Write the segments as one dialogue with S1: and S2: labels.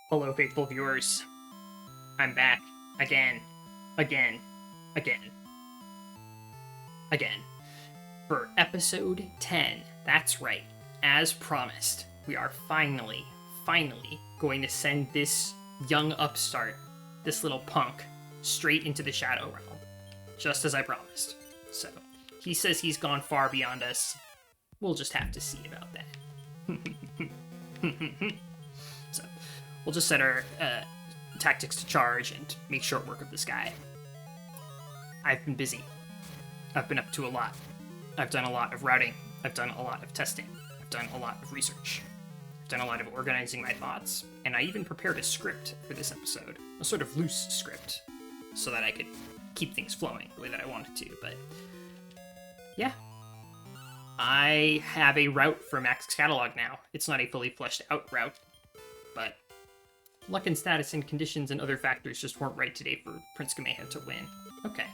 S1: Hello, faithful viewers. I'm back again, again, again, again for episode 10. That's right. As promised, we are finally going to send this young upstart, this little punk, straight into the Shadow Realm, just as I promised. So, he says he's gone far beyond us. We'll just have to see about that. So, we'll just set our tactics to charge and make short work of this guy. I've been busy. I've been up to a lot. I've done a lot of routing. I've done a lot of testing. I've done a lot of research. I've done a lot of organizing my thoughts, and I even prepared a script for this episode, a sort of loose script, so that I could keep things flowing the way that I wanted to, but yeah. I have a route for Max Catalog now. It's not a fully fleshed out route, but luck and status and conditions and other factors just weren't right today for Prince Kameha to win. Okay,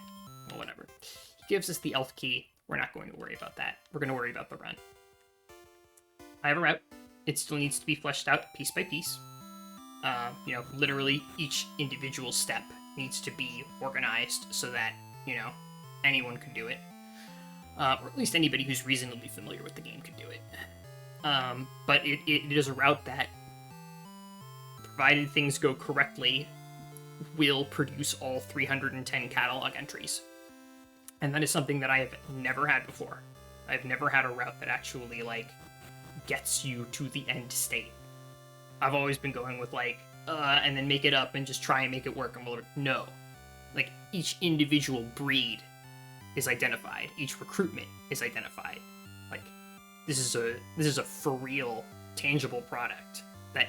S1: well, whatever. He gives us the elf key. We're not going to worry about that. We're going to worry about the run. I have a route. It still needs to be fleshed out piece by piece. Literally each individual step needs to be organized so that, anyone can do it. Or at least anybody who's reasonably familiar with the game could do it. But it is a route that, provided things go correctly, will produce all 310 catalog entries. And that is something that I have never had before. I've never had a route that actually, gets you to the end state. I've always been going with, and then make it up and just try and make it work. And no. Each individual breed is identified. Each recruitment is identified. This is a for real, tangible product that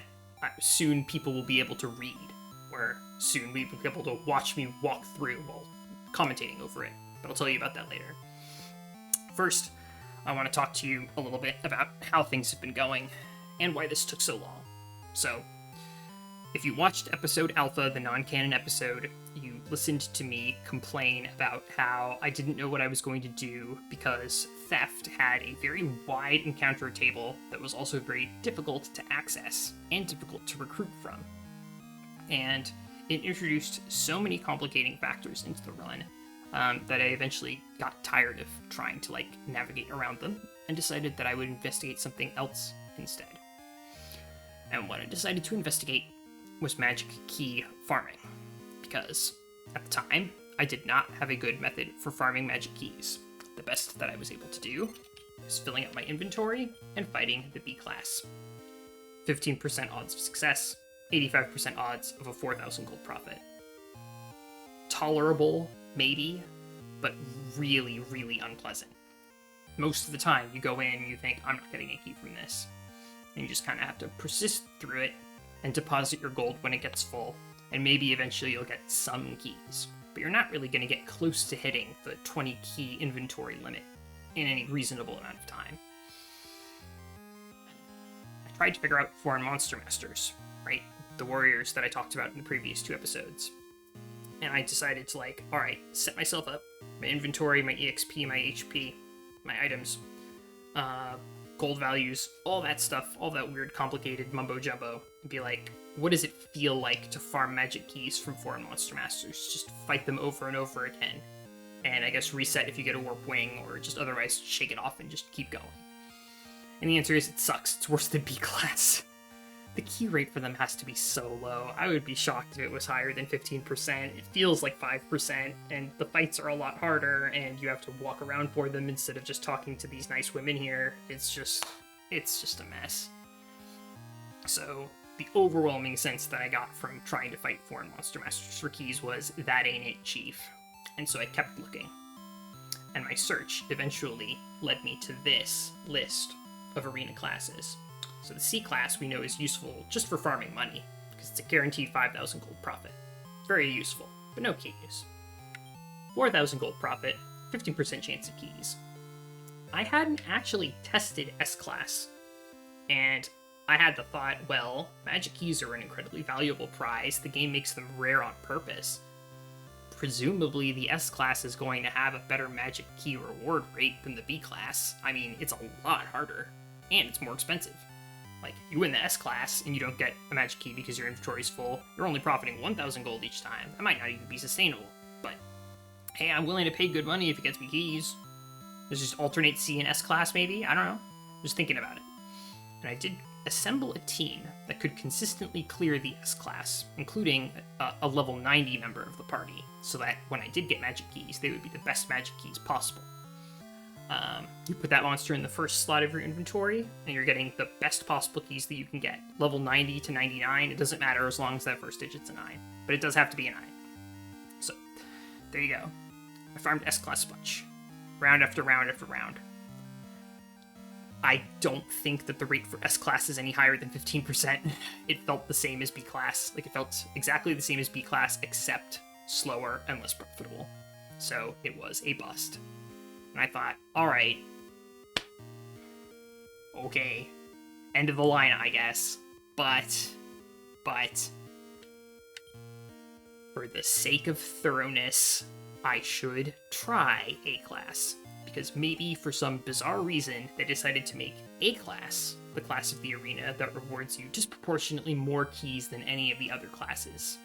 S1: soon people will be able to read, or soon we will be able to watch me walk through while commentating over it. But I'll tell you about that later. First, I want to talk to you a little bit about how things have been going and why this took so long. So, if you watched episode Alpha, the non-canon episode, you listened to me complain about how I didn't know what I was going to do because Theft had a very wide encounter table that was also very difficult to access and difficult to recruit from. And it introduced so many complicating factors into the run that I eventually got tired of trying to navigate around them and decided that I would investigate something else instead. And what I decided to investigate was magic key farming, because at the time I did not have a good method for farming magic keys. The best that I was able to do was filling up my inventory and fighting the B class. 15% odds of success, 85% odds of a 4,000 gold profit. Tolerable, maybe, but really, really unpleasant. Most of the time, you go in and you think, I'm not getting a key from this. And you just kind of have to persist through it and deposit your gold when it gets full, and maybe eventually you'll get some keys. But you're not really going to get close to hitting the 20 key inventory limit in any reasonable amount of time. I tried to figure out foreign monster masters, right? The warriors that I talked about in the previous 2 episodes. And I decided to alright, set myself up, my inventory, my EXP, my HP, my items, gold values, all that stuff, all that weird complicated mumbo jumbo, and be what does it feel like to farm magic keys from foreign monster masters? Just fight them over and over again. And I guess reset if you get a warp wing, or just otherwise shake it off and just keep going. And the answer is it sucks. It's worse than B class. The key rate for them has to be so low. I would be shocked if it was higher than 15%. It feels like 5%, and the fights are a lot harder, and you have to walk around for them instead of just talking to these nice women here. It's just a mess. So, the overwhelming sense that I got from trying to fight foreign monster masters for keys was, that ain't it, chief. And so I kept looking. And my search eventually led me to this list of arena classes. So the C class we know is useful just for farming money, because it's a guaranteed 5,000 gold profit. Very useful, but no keys. 4,000 gold profit, 15% chance of keys. I hadn't actually tested S class, and I had the thought, well, magic keys are an incredibly valuable prize. The game makes them rare on purpose. Presumably the S class is going to have a better magic key reward rate than the B class. I mean, it's a lot harder, and it's more expensive. Like, you win the S class and you don't get a magic key because your inventory's full, you're only profiting 1,000 gold each time. That might not even be sustainable, but hey, I'm willing to pay good money if it gets me keys. Let's just alternate C and S class, maybe? I don't know. Just thinking about it. And I did assemble a team that could consistently clear the S class, including a level 90 member of the party, so that when I did get magic keys, they would be the best magic keys possible. You put that monster in the first slot of your inventory, and you're getting the best possible keys that you can get. Level 90 to 99, it doesn't matter as long as that first digit's a 9. But it does have to be a 9. So, there you go. I farmed S-Class Sponge. Round after round after round. I don't think that the rate for S-Class is any higher than 15%. It felt the same as B-Class. Like, it felt exactly the same as B-Class, except slower and less profitable. So, it was a bust. And I thought, alright. Okay. End of the line, I guess. But... for the sake of thoroughness, I should try A-Class. Because maybe, for some bizarre reason, they decided to make A-Class the class of the arena that rewards you disproportionately more keys than any of the other classes.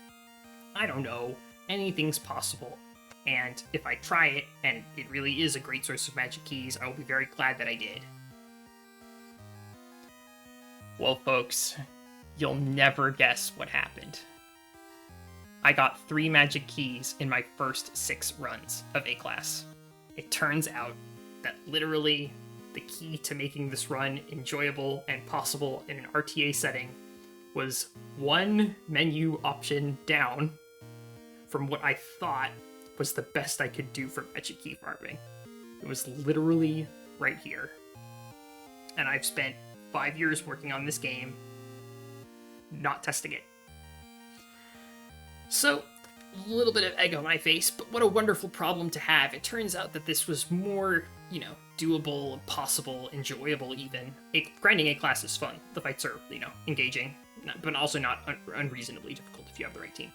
S1: I don't know. Anything's possible. And if I try it, and it really is a great source of magic keys, I will be very glad that I did. Well, folks, you'll never guess what happened. I got 3 magic keys in my first 6 runs of A-Class. It turns out that literally the key to making this run enjoyable and possible in an RTA setting was 1 menu option down from what I thought was the best I could do for magic key farming. It was literally right here. And I've spent 5 years working on this game, not testing it. So, a little bit of egg on my face, but what a wonderful problem to have. It turns out that this was more, doable, possible, enjoyable even. Grinding A-Class is fun. The fights are, engaging, but also not unreasonably difficult if you have the right team.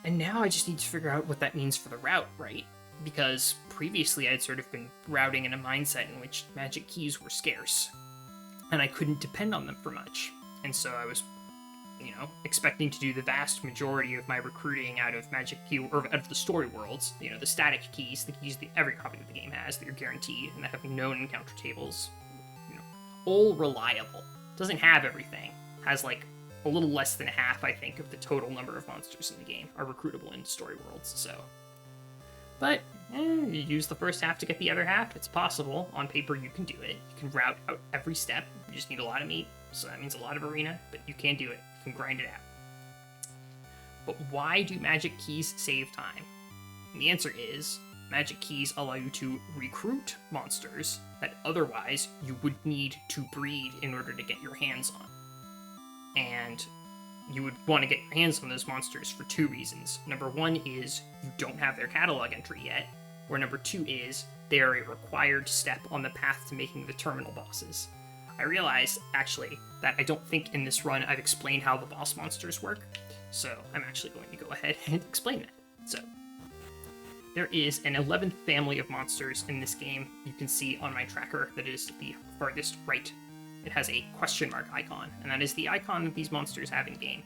S1: And now I just need to figure out what that means for the route, right? Because previously I'd sort of been routing in a mindset in which magic keys were scarce, and I couldn't depend on them for much. And so I was, expecting to do the vast majority of my recruiting out of Magic Key, or out of the story worlds, the static keys, the keys that every copy of the game has that you're guaranteed and that have known encounter tables, all reliable. Doesn't have everything. Has like a little less than half, I think, of the total number of monsters in the game are recruitable in story worlds, so. But, you use the first half to get the other half. It's possible. On paper, you can do it. You can route out every step. You just need a lot of meat, so that means a lot of arena, but you can do it. You can grind it out. But why do magic keys save time? And the answer is, magic keys allow you to recruit monsters that otherwise you would need to breed in order to get your hands on. And you would want to get your hands on those monsters for 2 reasons. Number 1 is you don't have their catalog entry yet, or number 2 is they are a required step on the path to making the terminal bosses. I realize, actually, that I don't think in this run I've explained how the boss monsters work, so I'm actually going to go ahead and explain that. So, there is an 11th family of monsters in this game. You can see on my tracker that it is the farthest right. It has a question mark icon, and that is the icon that these monsters have in-game.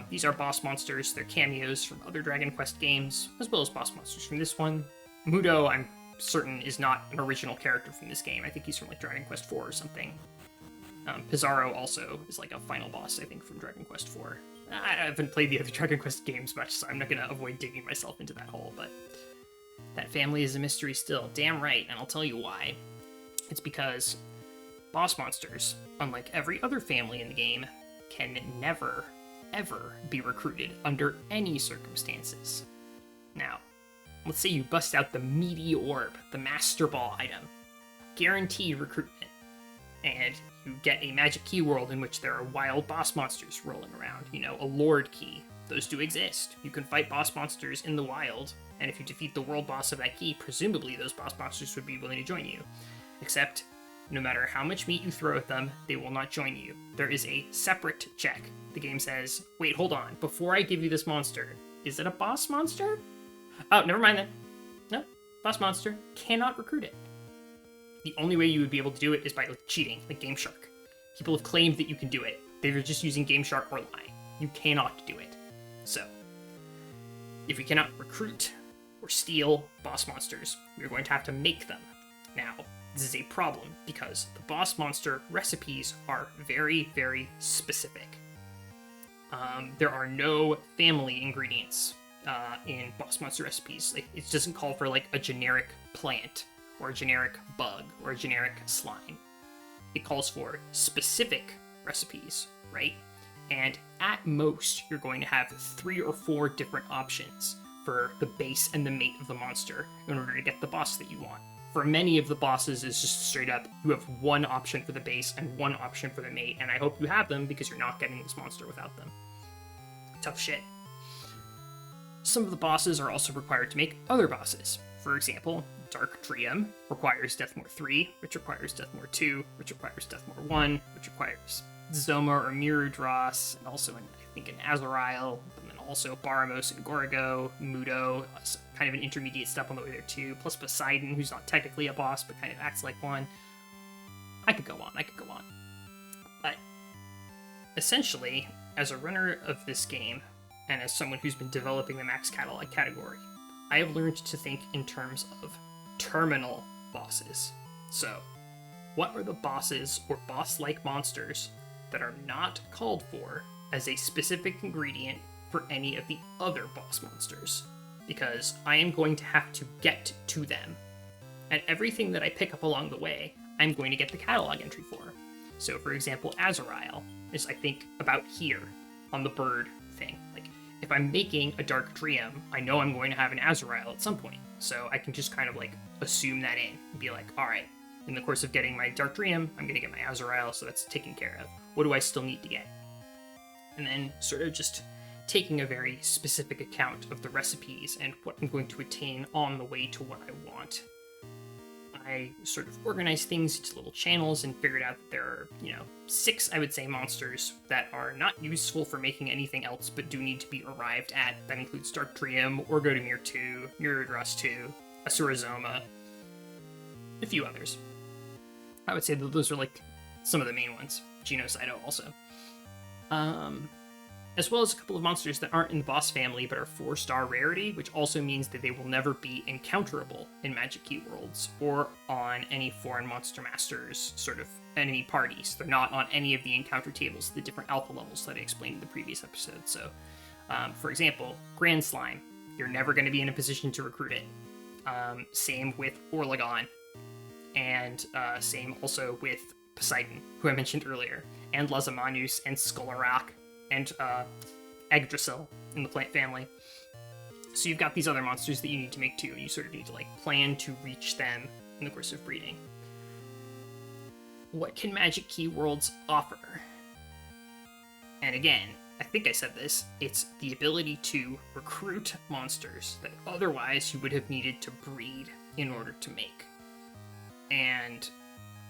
S1: These are boss monsters. They're cameos from other Dragon Quest games, as well as boss monsters from this one. Mudo, I'm certain, is not an original character from this game. I think he's from, like, Dragon Quest 4 or something. Pizarro also is, like, a final boss, I think, from Dragon Quest 4. I haven't played the other Dragon Quest games much, so I'm not going to avoid digging myself into that hole, but that family is a mystery still. Damn right, and I'll tell you why. It's because boss monsters, unlike every other family in the game, can never, ever be recruited under any circumstances. Now, let's say you bust out the meaty orb, the Master Ball item. Guaranteed recruitment. And you get a Magic Key World in which there are wild boss monsters rolling around. A Lord Key. Those do exist. You can fight boss monsters in the wild, and if you defeat the world boss of that key, presumably those boss monsters would be willing to join you. Except, no matter how much meat you throw at them, they will not join you. There is a separate check. The game says, wait, hold on. Before I give you this monster, is it a boss monster? Oh, never mind then. No, boss monster. Cannot recruit it. The only way you would be able to do it is by cheating, like Game Shark. People have claimed that you can do it. They're just using Game Shark or lying. You cannot do it. So, if we cannot recruit or steal boss monsters, we're going to have to make them. Now, this is a problem because the boss monster recipes are very, very specific. There are no family ingredients in boss monster recipes. Like, it doesn't call for like a generic plant or a generic bug or a generic slime. It calls for specific recipes, right? And at most, you're going to have 3 or 4 different options for the base and the mate of the monster in order to get the boss that you want. For many of the bosses, it's just straight up, you have 1 option for the base and 1 option for the mate, and I hope you have them because you're not getting this monster without them. Tough shit. Some of the bosses are also required to make other bosses. For example, Dark Dream requires Deathmore 3, which requires Deathmore 2, which requires Deathmore 1, which requires Zoma or Mirudras, and also I think an Azrael, and then also Baramos and Gorgo, Mudo, kind of an intermediate step on the way there too, plus Poseidon, who's not technically a boss, but kind of acts like one. I could go on. But essentially, as a runner of this game, and as someone who's been developing the Max Catalog category, I have learned to think in terms of terminal bosses. So, what are the bosses or boss-like monsters that are not called for as a specific ingredient for any of the other boss monsters? Because I am going to have to get to them. And everything that I pick up along the way, I'm going to get the catalog entry for. So, for example, Azrael is, I think, about here on the bird thing. Like, if I'm making a Dark Dream, I know I'm going to have an Azrael at some point. So I can just kind of like assume that in and be like, alright, in the course of getting my Dark Dream, I'm going to get my Azrael, so that's taken care of. What do I still need to get? And then sort of just taking a very specific account of the recipes and what I'm going to attain on the way to what I want. I sort of organized things into little channels and figured out that there are, 6, I would say, monsters that are not useful for making anything else but do need to be arrived at. That includes Dark Dream, Orgodemir 2, Mirudras 2, Asurazoma, a few others. I would say that those are like some of the main ones. Genocido also. As well as a couple of monsters that aren't in the boss family but are 4-star rarity, which also means that they will never be encounterable in Magic Key Worlds or on any foreign Monster Masters sort of enemy parties. They're not on any of the encounter tables, the different alpha levels that I explained in the previous episode. So, for example, Grand Slime, you're never going to be in a position to recruit it. Same with Orlegon, and same also with Poseidon, who I mentioned earlier, and Lazamanus, and Skolarak, and Yggdrasil in the plant family. So you've got these other monsters that you need to make too, and you sort of need to plan to reach them in the course of breeding. What can Magic Key Worlds offer? And again, I think I said this, it's the ability to recruit monsters that otherwise you would have needed to breed in order to make. And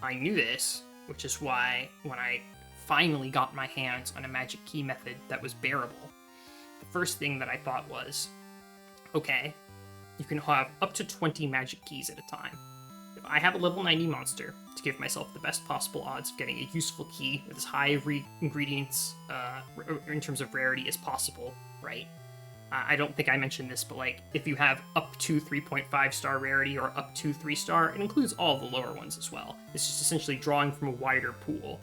S1: I knew this, which is why when I finally got my hands on a magic key method that was bearable, the first thing that I thought was, okay, you can have up to 20 magic keys at a time. If I have a level 90 monster to give myself the best possible odds of getting a useful key with as high ingredients in terms of rarity as possible, right? I don't think I mentioned this, but if you have up to 3.5 star rarity or up to 3 star, it includes all the lower ones as well. It's just essentially drawing from a wider pool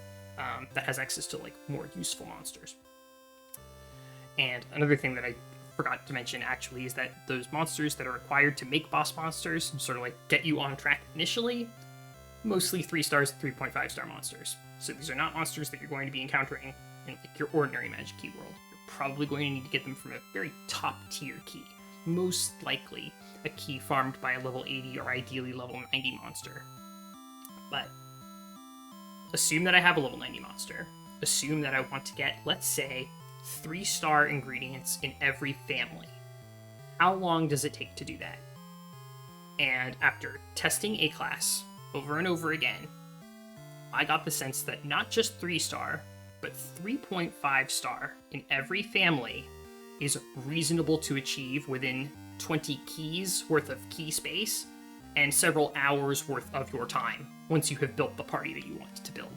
S1: that has access to more useful monsters. And another thing that I forgot to mention actually is that those monsters that are required to make boss monsters sort of get you on track initially, mostly 3 stars and 3.5 star monsters. So these are not monsters that you're going to be encountering in your ordinary Magic Key World. Probably going to need to get them from a very top tier key, most likely a key farmed by a level 80 or ideally level 90 monster. But assume that I have a level 90 monster, assume that I want to get, let's say, 3-star ingredients in every family. How long does it take to do that? And after testing a class over and over again, I got the sense that not just 3-star, but 3.5 star in every family is reasonable to achieve within 20 keys worth of key space and several hours worth of your time once you have built the party that you want to build.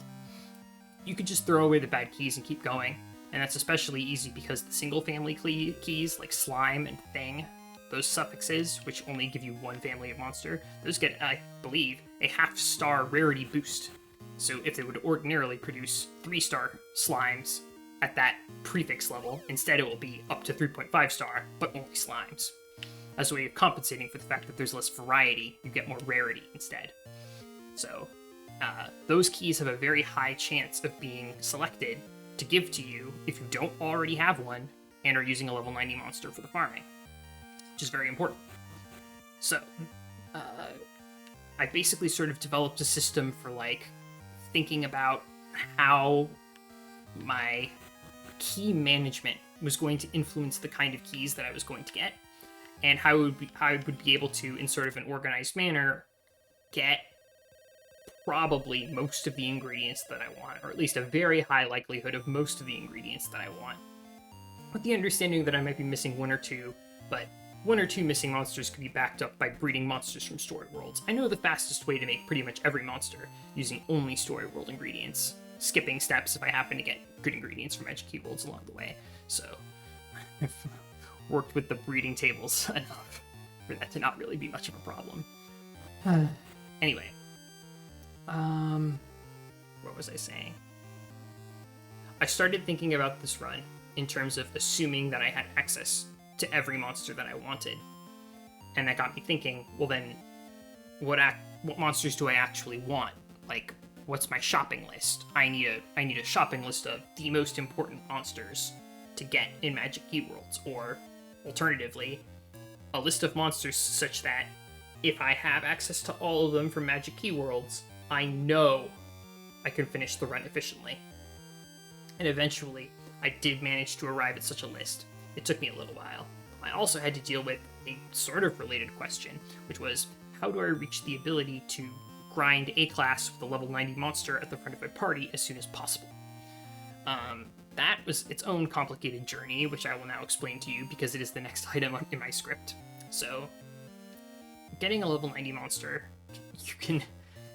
S1: you could just throw away the bad keys and keep going. And that's especially easy because the single family keys, like slime and thing, those suffixes, which only give you one family of monster, those get, I believe, a half-star rarity boost. So if they would ordinarily produce 3-star slimes at that prefix level, instead it will be up to 3.5 star, but only slimes. As a way of compensating for the fact that there's less variety, you get more rarity instead. So, those keys have a very high chance of being selected to give to you if you don't already have one and are using a level 90 monster for the farming, which is very important. So, I basically sort of developed a system for, like, thinking about how my key management was going to influence the kind of keys that I was going to get, and how I would be able to, in sort of an organized manner, get probably most of the ingredients that I want, or at least a very high likelihood of most of the ingredients that I want. With the understanding that I might be missing one or two, but one or two missing monsters could be backed up by breeding monsters from story worlds. I know the fastest way to make pretty much every monster using only story world ingredients, skipping steps if I happen to get good ingredients from Magic Key Worlds along the way. So I've worked with the breeding tables enough for that to not really be much of a problem. Anyway, what was I saying? I started thinking about this run in terms of assuming that I had access to every monster that I wanted. And that got me thinking, well then, what monsters do I actually want? Like, what's my shopping list? I need a shopping list of the most important monsters to get in Magic Key Worlds, or alternatively, a list of monsters such that if I have access to all of them from Magic Key Worlds, I know I can finish the run efficiently. And eventually, I did manage to arrive at such a list. It took me a little while. I also had to deal with a sort of related question, which was, how do I reach the ability to grind a class with a level 90 monster at the front of my party as soon as possible? That was its own complicated journey, which I will now explain to you because it is the next item in my script. So, getting a level 90 monster, you can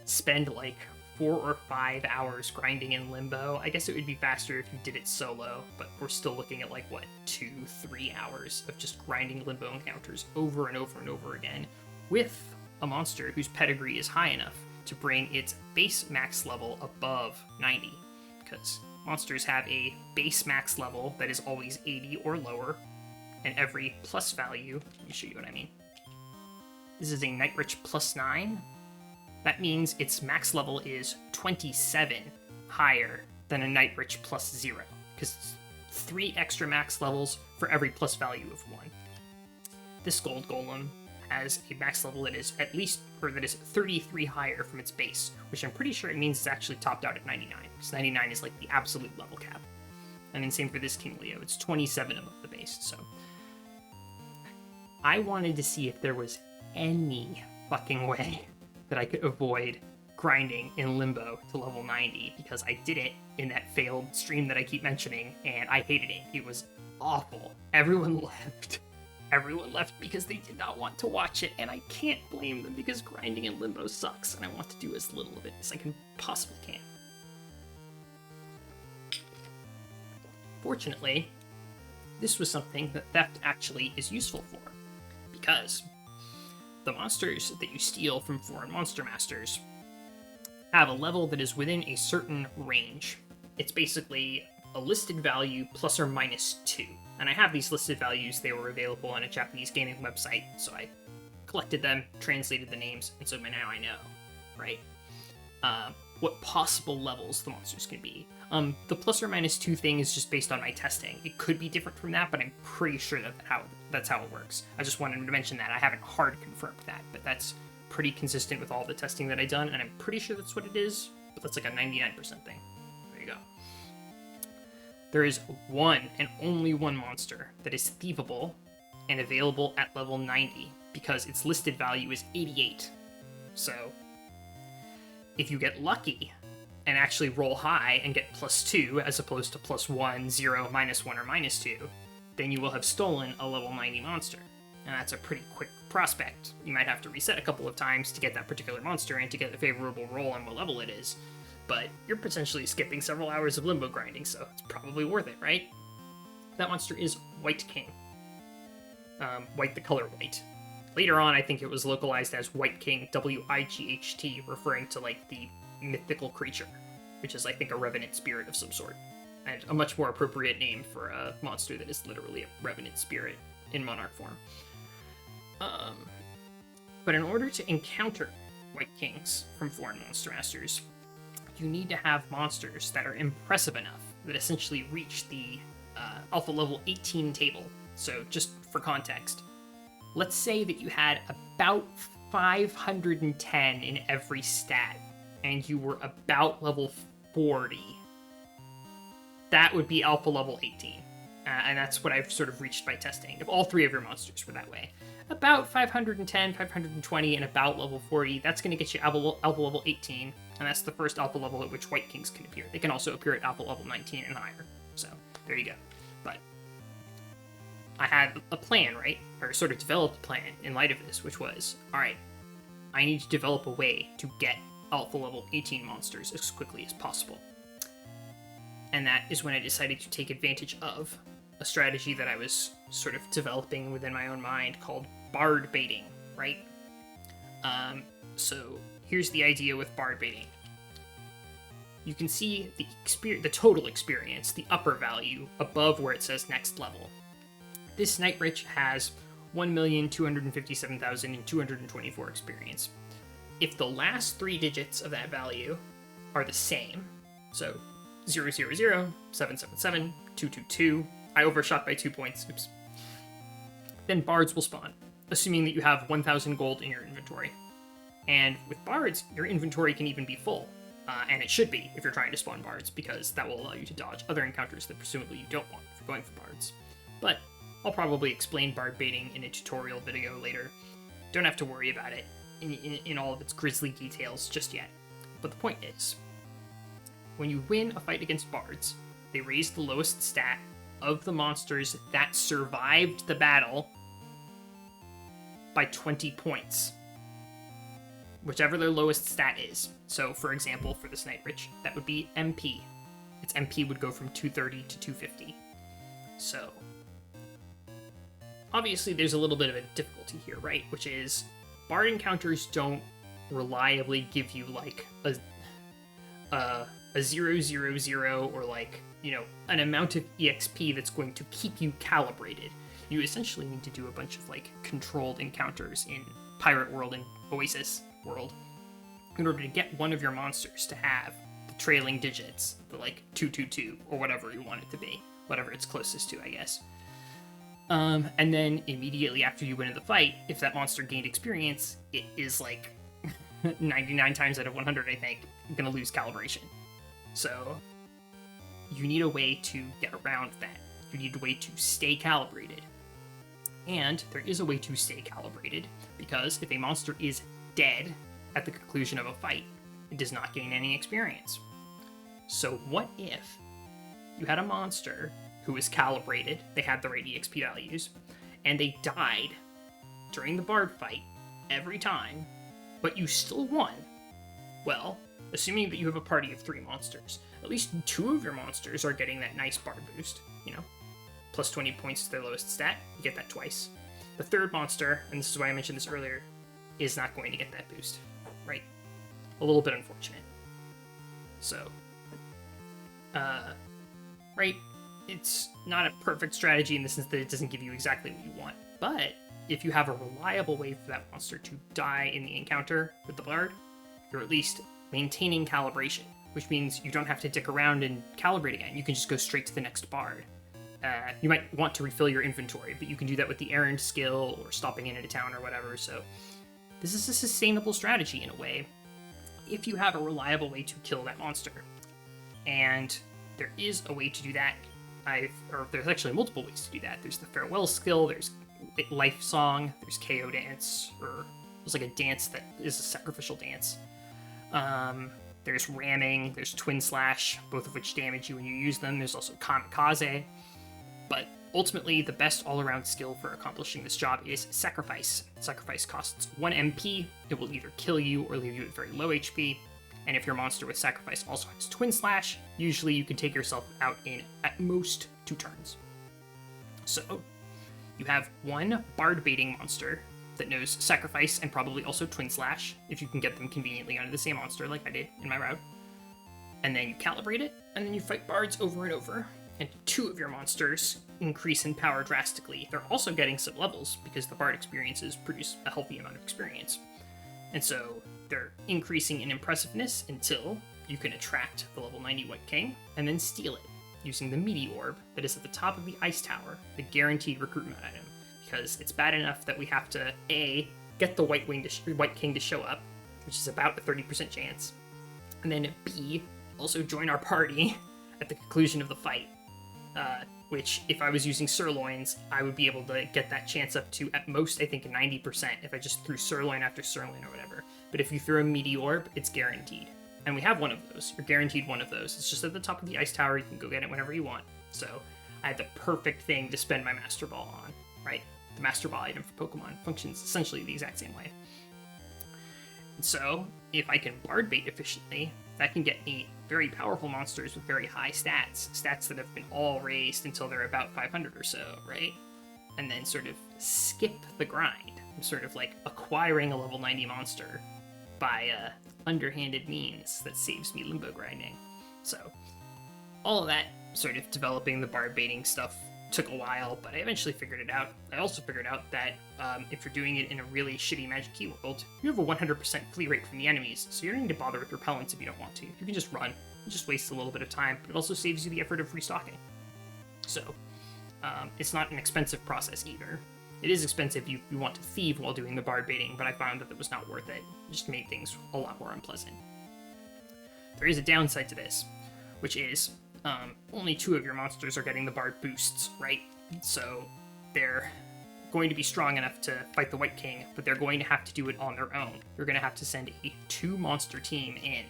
S1: spend like 4 or 5 hours grinding in Limbo. I guess it would be faster if you did it solo, but we're still looking at like, what, 2-3 hours of just grinding Limbo encounters over and over and over again with a monster whose pedigree is high enough to bring its base max level above 90, because monsters have a base max level that is always 80 or lower, and every plus value, let me show you what I mean. This is a Night Rich +9. That means its max level is 27 higher than a Night Rich +0, because it's 3 extra max levels for every plus value of 1. This Gold Golem has a max level that is at least, or that is 33 higher from its base, which I'm pretty sure it means it's actually topped out at 99, because 99 is like the absolute level cap. And then same for this King Leo, it's 27 above the base, so. I wanted to see if there was any fucking way that I could avoid grinding in Limbo to level 90, because I did it in that failed stream that I keep mentioning, and I hated it. It was awful. Everyone left. Everyone left because they did not want to watch it, and I can't blame them because grinding in Limbo sucks, and I want to do as little of it as I possibly can. Fortunately, this was something that theft actually is useful for, because the monsters that you steal from foreign monster masters have a level that is within a certain range. It's basically a listed value plus or minus 2. And I have these listed values. They were available on a Japanese gaming website, so I collected them, translated the names, and so now I know, right? What possible levels the monsters can be. The plus or minus 2 thing is just based on my testing. It could be different from that, but I'm pretty sure that's how it works. I just wanted to mention that. I haven't hard confirmed that, but that's pretty consistent with all the testing that I've done, and I'm pretty sure that's what it is, but that's like a 99% thing. There you go. There is one and only one monster that is thievable and available at level 90 because its listed value is 88. So, if you get lucky and actually roll high and get +2 as opposed to +1, 0, -1, or -2, then you will have stolen a level 90 monster. And that's a pretty quick prospect. You might have to reset a couple of times to get that particular monster and to get a favorable roll on what level it is. but you're potentially skipping several hours of limbo grinding, so it's probably worth it, right? That monster is White King. White, the color white. Later on, I think it was localized as White King, W-I-G-H-T, referring to, like, the mythical creature, which is, I think, a revenant spirit of some sort. And a much more appropriate name for a monster that is literally a revenant spirit in monarch form. But in order to encounter White Kings from foreign monster masters, you need to have monsters that are impressive enough that essentially reach the alpha level 18 table. So just for context, let's say that you had about 510 in every stat, and you were about level 40. That would be alpha level 18. And that's what I've sort of reached by testing. If all three of your monsters were that way. About 510, 520, and about level 40, that's going to get you alpha level 18, and that's the first alpha level at which White Kings can appear. They can also appear at alpha level 19 and higher. So, there you go. But I had a plan, right? Or sort of developed a plan in light of this, which was, alright, I need to develop a way to get alpha level 18 monsters as quickly as possible. And that is when I decided to take advantage of a strategy that I was sort of developing within my own mind called bard baiting, right? So here's the idea with bard baiting. You can see the total experience, the upper value, above where it says next level. This Night Rich has 1,257,224 experience. If the last three digits of that value are the same, so 000, 777, 222, I overshot by 2 points, oops. Then bards will spawn, assuming that you have 1,000 gold in your inventory. And with bards, your inventory can even be full, and it should be if you're trying to spawn bards, because that will allow you to dodge other encounters that presumably you don't want if you're going for bards. But I'll probably explain bard baiting in a tutorial video later. Don't have to worry about it in all of its grisly details just yet. But the point is, when you win a fight against bards, they raise the lowest stat of the monsters that survived the battle by 20 points. Whichever their lowest stat is. So, for example, for this Night Rich, that would be MP. Its MP would go from 230 to 250. So, obviously there's a little bit of a difficulty here, right? Which is, bard encounters don't reliably give you, like, a 000 or, like, you know, an amount of EXP that's going to keep you calibrated. You essentially need to do a bunch of, like, controlled encounters in Pirate World and Oasis World in order to get one of your monsters to have the trailing digits, the, like, 222, or whatever you want it to be. Whatever it's closest to, I guess. And then immediately after you win in the fight, if that monster gained experience, it is, like, 99 times out of 100, I think, gonna lose calibration. So, you need a way to get around that. You need a way to stay calibrated. And there is a way to stay calibrated, because if a monster is dead at the conclusion of a fight, it does not gain any experience. So what if you had a monster who was calibrated, they had the right EXP values, and they died during the bard fight every time, but you still won? Well, assuming that you have a party of 3 monsters, at least 2 of your monsters are getting that nice bard boost, you know? Plus 20 points to their lowest stat, you get that twice. The third monster, and this is why I mentioned this earlier, is not going to get that boost, right? A little bit unfortunate. So, right? It's not a perfect strategy in the sense that it doesn't give you exactly what you want, but if you have a reliable way for that monster to die in the encounter with the bard, you're at least maintaining calibration, which means you don't have to dick around and calibrate again. You can just go straight to the next bard. You might want to refill your inventory, but you can do that with the errand skill or stopping in at a town or whatever, so this is a sustainable strategy in a way, if you have a reliable way to kill that monster. And there is a way to do that. There's actually multiple ways to do that. There's the farewell skill, there's life song, there's KO dance, or there's like a dance that is a sacrificial dance. There's ramming, there's twin slash, both of which damage you when you use them. There's also kamikaze. But ultimately, the best all-around skill for accomplishing this job is sacrifice. Sacrifice costs 1 MP. It will either kill you or leave you at very low HP. And if your monster with sacrifice also has twin slash, usually you can take yourself out in at most 2 turns. So you have one bard baiting monster that knows sacrifice and probably also twin slash, if you can get them conveniently onto the same monster like I did in my route. And then you calibrate it, and then you fight bards over and over. And 2 of your monsters increase in power drastically. They're also getting some levels because the bard experiences produce a healthy amount of experience. And so they're increasing in impressiveness until you can attract the level 90 White King and then steal it using the meaty orb that is at the top of the ice tower, the guaranteed recruitment item. Because it's bad enough that we have to A, get the White King to show up, which is about a 30% chance, and then B, also join our party at the conclusion of the fight. Which, if I was using sirloins, I would be able to get that chance up to, at most, I think, 90% if I just threw sirloin after sirloin or whatever. But if you throw a meaty orb, it's guaranteed. And we have one of those. You're guaranteed one of those. It's just at the top of the ice tower. You can go get it whenever you want. So I had the perfect thing to spend my Master Ball on, right? The Master Ball item for Pokemon functions essentially the exact same way. And so, if I can bard bait efficiently, that can get me very powerful monsters with very high stats. Stats that have been all raised until they're about 500 or so, right? And then sort of skip the grind. I'm sort of like acquiring a level 90 monster by underhanded means that saves me limbo grinding. So, all of that sort of developing the bard baiting stuff took a while, but I eventually figured it out. I also figured out that if you're doing it in a really shitty Magic Key World, you have a 100% flee rate from the enemies, so you don't need to bother with repellents if you don't want to. You can just run. It just wastes a little bit of time, but it also saves you the effort of restocking. So, it's not an expensive process either. It is expensive if you want to thieve while doing the bard baiting, but I found that was not worth it. It just made things a lot more unpleasant. There is a downside to this, which is only 2 of your monsters are getting the bard boosts, right? So they're going to be strong enough to fight the White King, but they're going to have to do it on their own. You're going to have to send a 2-monster team in,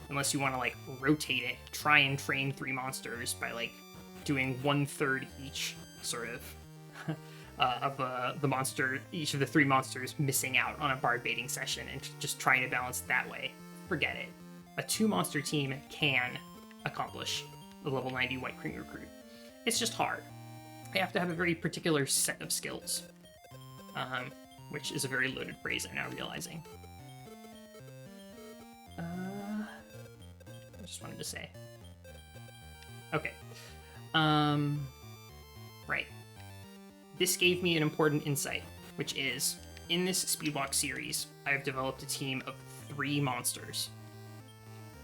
S1: unless you want to, like, rotate it, try and train 3 monsters by, like, doing 1/3 each, sort of, of the monster, each of the 3 monsters missing out on a bard baiting session and just trying to balance it that way. Forget it. A 2-monster team can accomplish the level 90 White King recruit. It's just hard. I have to have a very particular set of skills, which is a very loaded phrase I'm now realizing. I just wanted to say. Okay. Right. This gave me an important insight, which is, in this Speedwalk series, I have developed a team of 3 monsters.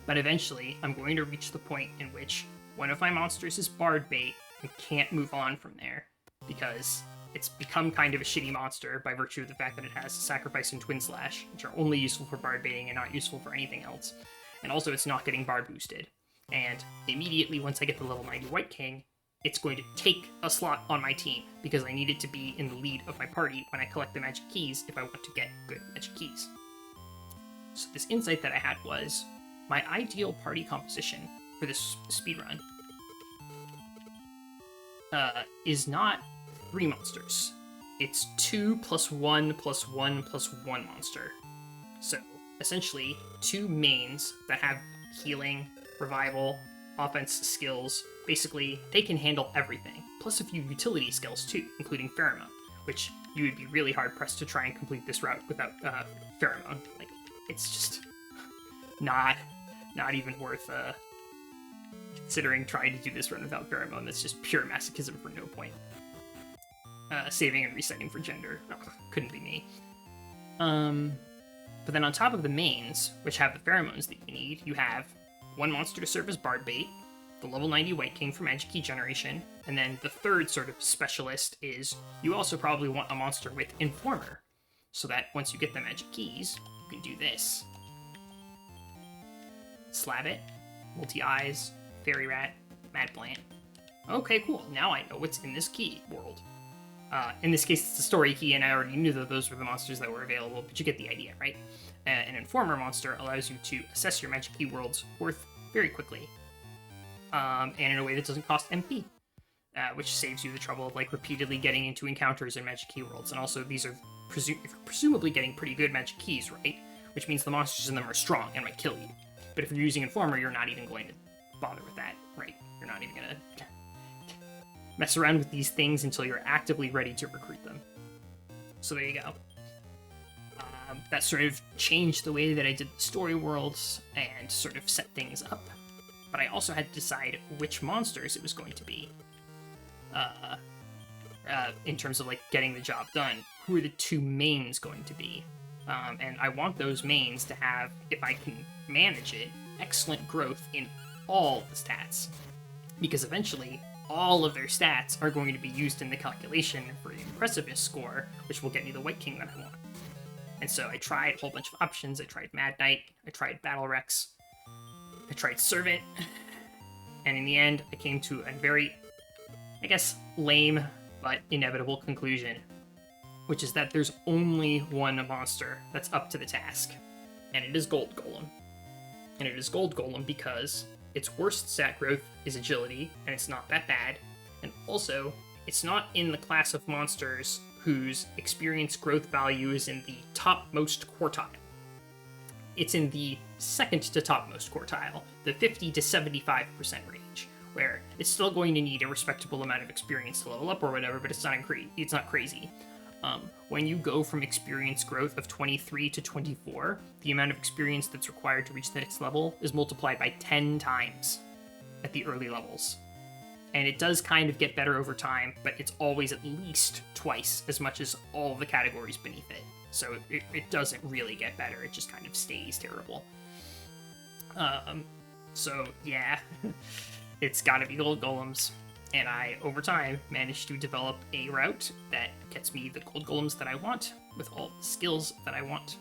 S1: But eventually, I'm going to reach the point in which one of my monsters is bard bait and can't move on from there, because it's become kind of a shitty monster by virtue of the fact that it has sacrifice and twin slash, which are only useful for bard baiting and not useful for anything else. And also it's not getting bard boosted. And immediately once I get the level 90 White King, it's going to take a slot on my team, because I need it to be in the lead of my party when I collect the magic keys if I want to get good magic keys. So this insight that I had was, my ideal party composition for this speedrun is not 3 monsters. It's 2 + 1 + 1 + 1 monster. So, essentially, 2 mains that have healing, revival, offense skills. Basically, they can handle everything. Plus a few utility skills too, including pheromone, which you would be really hard-pressed to try and complete this route without pheromone. Like, it's just not even worth considering trying to do this run without pheromone. That's just pure masochism for no point. Saving and resetting for gender. Couldn't be me. But then on top of the mains, which have the pheromones that you need, you have 1 monster to serve as bard bait, the level 90 White King for magic key generation, and then the third sort of specialist is you also probably want a monster with informer, so that once you get the magic keys, you can do this. Slab it, multi-eyes, fairy rat, mad plant. Okay, cool, now I know what's in this key world. In this case, it's a story key, and I already knew that those were the monsters that were available, but you get the idea, right? An informer monster allows you to assess your magic key world's worth very quickly, and in a way that doesn't cost MP, which saves you the trouble of, like, repeatedly getting into encounters in magic key worlds. And also, these are presumably getting pretty good magic keys, right? Which means the monsters in them are strong and might kill you. But if you're using Informer, you're not even going to bother with that, right? You're not even going to mess around with these things until you're actively ready to recruit them. So there you go. That sort of changed the way that I did the story worlds and sort of set things up. But I also had to decide which monsters it was going to be. In terms of like getting the job done, who are the two mains going to be? And I want those mains to have, if I can manage it, excellent growth in all the stats. Because eventually, all of their stats are going to be used in the calculation for the impressiveness score, which will get me the White King that I want. And so I tried a whole bunch of options. I tried Mad Knight, I tried Battle Rex, I tried Servant, and in the end, I came to a very, I guess, lame but inevitable conclusion, which is that there's only one monster that's up to the task, and it is Gold Golem. And it is Gold Golem because its worst stat growth is Agility, and it's not that bad, and also, it's not in the class of monsters whose experience growth value is in the topmost quartile. It's in the second to topmost quartile, the 50 to 75% range, where it's still going to need a respectable amount of experience to level up or whatever, but it's not crazy. When you go from experience growth of 23 to 24, the amount of experience that's required to reach the next level is multiplied by 10 times at the early levels. And it does kind of get better over time, but it's always at least twice as much as all the categories beneath it. So it doesn't really get better, it just kind of stays terrible. So yeah, it's gotta be Gold Golems. And I, over time, managed to develop a route that gets me the Gold Golems that I want, with all the skills that I want.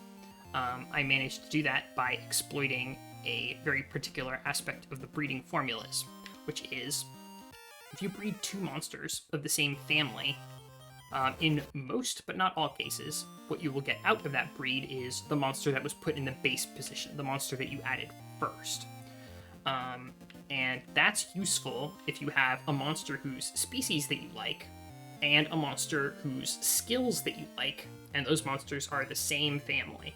S1: I managed to do that by exploiting a very particular aspect of the breeding formulas, which is, if you breed two monsters of the same family, in most but not all cases, what you will get out of that breed is the monster that was put in the base position, the monster that you added first. And that's useful if you have a monster whose species that you like, and a monster whose skills that you like, and those monsters are the same family.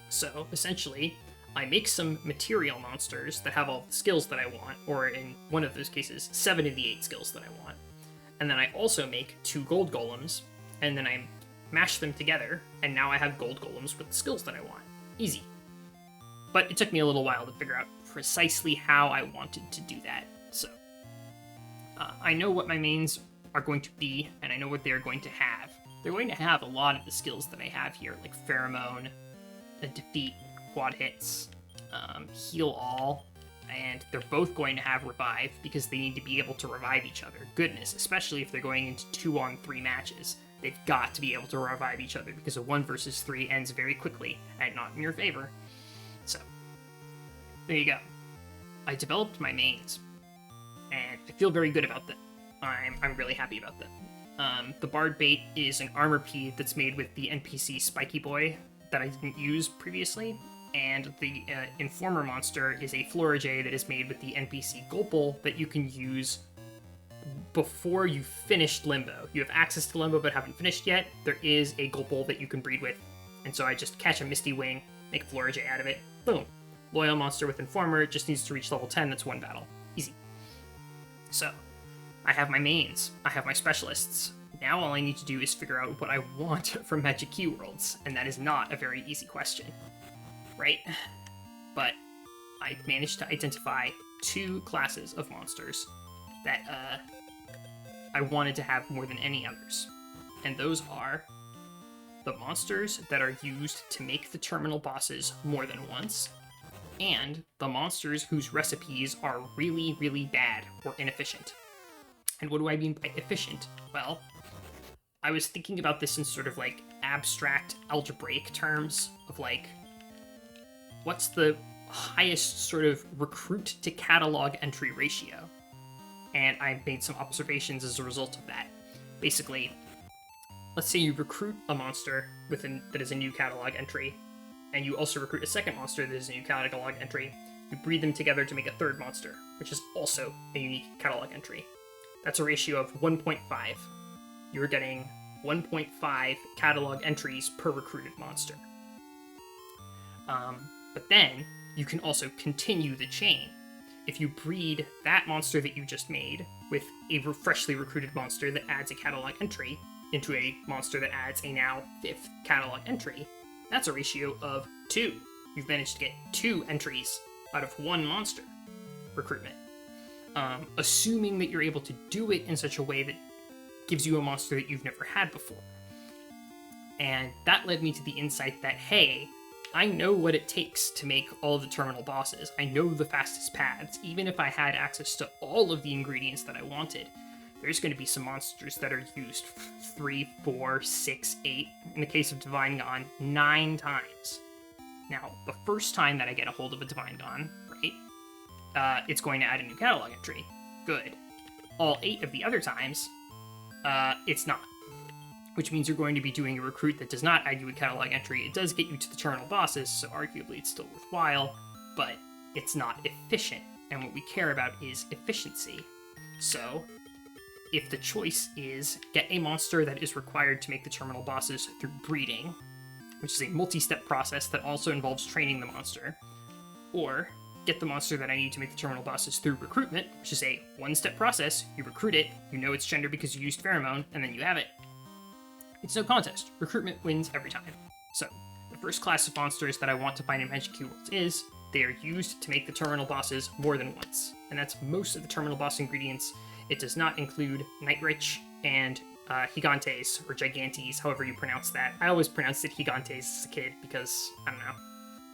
S1: So, essentially, I make some material monsters that have all the skills that I want, or in one of those cases, 7 of the 8 skills that I want. And then I also make 2 Gold Golems, and then I mash them together, and now I have Gold Golems with the skills that I want. Easy. But it took me a little while to figure out precisely how I wanted to do that. So, I know what my mains are going to be, and I know what they're going to have. They're going to have a lot of the skills that I have here, like Pheromone, Defeat, Quad Hits, Heal All, and they're both going to have Revive because they need to be able to revive each other. Goodness, especially if they're going into 2-on-3 matches. They've got to be able to revive each other because a 1 versus 3 ends very quickly, and not in your favor. So, there you go. I developed my mains, and I feel very good about them. I'm really happy about them. The Bard Bait is an armor P that's made with the NPC Spiky Boy that I didn't use previously, and the Informer monster is a Florija that is made with the NPC Gulpal that you can use before you finished Limbo. You have access to Limbo but haven't finished yet. There is a Gulpal that you can breed with, and so I just catch a Misty Wing, make a Florija out of it, boom. Loyal monster with Informer, just needs to reach level 10, that's 1 battle. Easy. So, I have my mains, I have my specialists. Now all I need to do is figure out what I want from Magic Key Worlds, and that is not a very easy question, right? But I managed to identify 2 classes of monsters that I wanted to have more than any others. And those are the monsters that are used to make the terminal bosses more than once, and the monsters whose recipes are really, really bad or inefficient. And what do I mean by efficient? Well, I was thinking about this in sort of like abstract algebraic terms of like, what's the highest sort of recruit to catalog entry ratio? And I made some observations as a result of that. Basically, let's say you recruit a monster that is a new catalog entry, and you also recruit a second monster that is a new catalog entry. You breed them together to make a third monster, which is also a unique catalog entry. That's a ratio of 1.5. You're getting 1.5 catalog entries per recruited monster. But then, you can also continue the chain. If you breed that monster that you just made with a freshly recruited monster that adds a catalog entry into a monster that adds a now 5th catalog entry, that's a ratio of 2. You've managed to get 2 entries out of 1 monster recruitment. Assuming that you're able to do it in such a way that gives you a monster that you've never had before. And that led me to the insight that, hey, I know what it takes to make all the terminal bosses. I know the fastest paths. Even if I had access to all of the ingredients that I wanted, there's going to be some monsters that are used 3, 4, 6, 8, in the case of Divine Gone, 9 times. Now, the first time that I get a hold of a Divine Gone, right, it's going to add a new catalog entry. Good. All 8 of the other times, it's not. Which means you're going to be doing a recruit that does not add you a catalog entry. It does get you to the terminal bosses, so arguably it's still worthwhile, but it's not efficient, and what we care about is efficiency. So, if the choice is get a monster that is required to make the terminal bosses through breeding, which is a multi-step process that also involves training the monster, or get the monster that I need to make the terminal bosses through recruitment, which is a one-step process. You recruit it, you know its gender because you used pheromone, and then you have it. It's no contest. Recruitment wins every time. So, the first class of monsters that I want to find in Magic Key Worlds is they are used to make the terminal bosses more than once. And that's most of the terminal boss ingredients. It does not include Nightrich and Gigantes, or Gigantes, however you pronounce that. I always pronounced it Gigantes as a kid because, I don't know.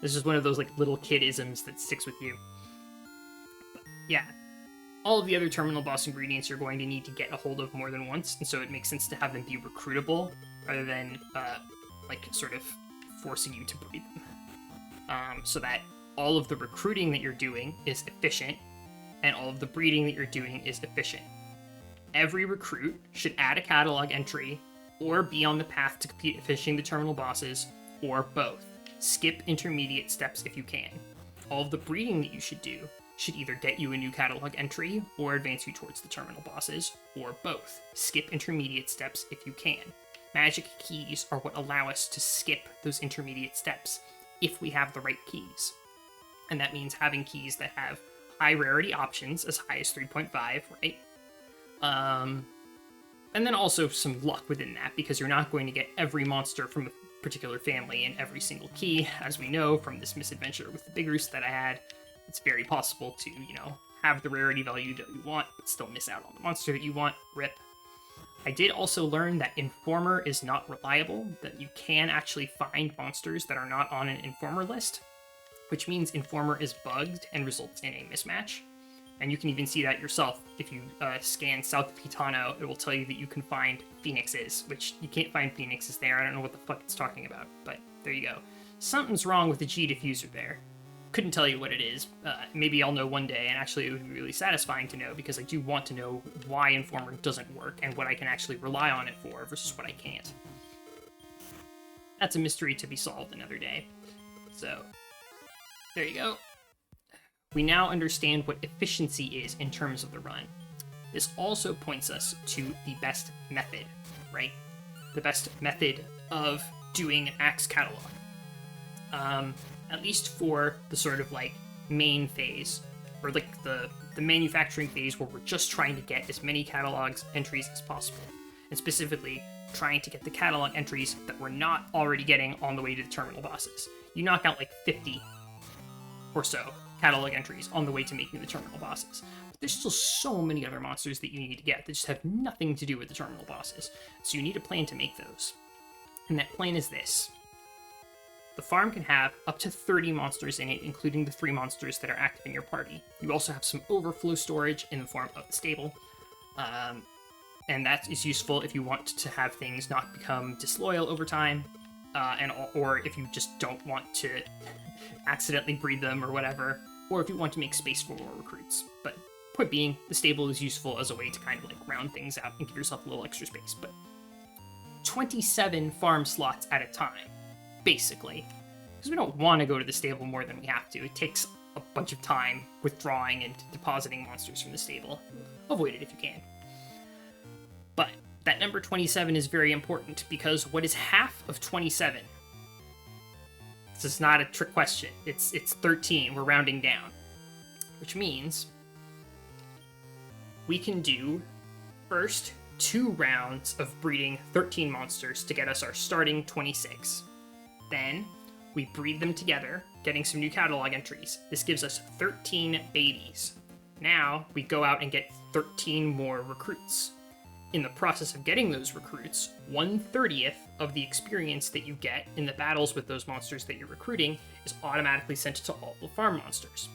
S1: This is one of those like little kid-isms that sticks with you. But, yeah. All of the other terminal boss ingredients you're going to need to get a hold of more than once, and so it makes sense to have them be recruitable rather than like sort of forcing you to breed them. So that all of the recruiting that you're doing is efficient, and all of the breeding that you're doing is efficient. Every recruit should add a catalog entry, or be on the path to complete finishing the terminal bosses, or both. Skip intermediate steps if you can. All of the breeding that you should do should either get you a new catalog entry, or advance you towards the terminal bosses, or both. Skip intermediate steps if you can. Magic keys are what allow us to skip those intermediate steps if we have the right keys. And that means having keys that have high rarity options, as high as 3.5, right? And then also some luck within that, because you're not going to get every monster from a particular family in every single key. As we know from this misadventure with the Big Roost that I had, it's very possible to, have the rarity value that you want, but still miss out on the monster that you want. RIP. I did also learn that Informer is not reliable, that you can actually find monsters that are not on an Informer list, which means Informer is bugged and results in a mismatch. And you can even see that yourself. If you scan south of Kitano, it will tell you that you can find Phoenixes, which you can't find Phoenixes there. I don't know what the fuck it's talking about, but there you go. Something's wrong with the G diffuser there. Couldn't tell you what it is. Maybe I'll know one day, and actually it would be really satisfying to know, because I do want to know why Informer doesn't work and what I can actually rely on it for versus what I can't. That's a mystery to be solved another day. So, there you go. We now understand what efficiency is in terms of the run. This also points us to the best method, right? The best method of doing an axe catalog. At least for the sort of like main phase, or like the manufacturing phase where we're just trying to get as many catalogs entries as possible, and specifically trying to get the catalog entries that we're not already getting on the way to the terminal bosses. You knock out like 50 or so catalog entries on the way to making the terminal bosses. But there's still so many other monsters that you need to get that just have nothing to do with the terminal bosses. So you need a plan to make those. And that plan is this. The farm can have up to 30 monsters in it, including the 3 monsters that are active in your party. You also have some overflow storage in the form of the stable. And that is useful if you want to have things not become disloyal over time, or if you just don't want to accidentally breed them or whatever, or if you want to make space for more recruits. But point being, the stable is useful as a way to kind of like round things out and give yourself a little extra space. But 27 farm slots at a time, basically, because we don't want to go to the stable more than we have to. It takes a bunch of time withdrawing and depositing monsters from the stable. Avoid it if you can. But that number 27 is very important, because what is half of 27? This is not a trick question. It's 13. We're rounding down. Which means we can do first 2 rounds of breeding 13 monsters to get us our starting 26. Then we breed them together, getting some new catalog entries. This gives us 13 babies. Now we go out and get 13 more recruits. In the process of getting those recruits, 1/30th of the experience that you get in the battles with those monsters that you're recruiting is automatically sent to all the farm monsters.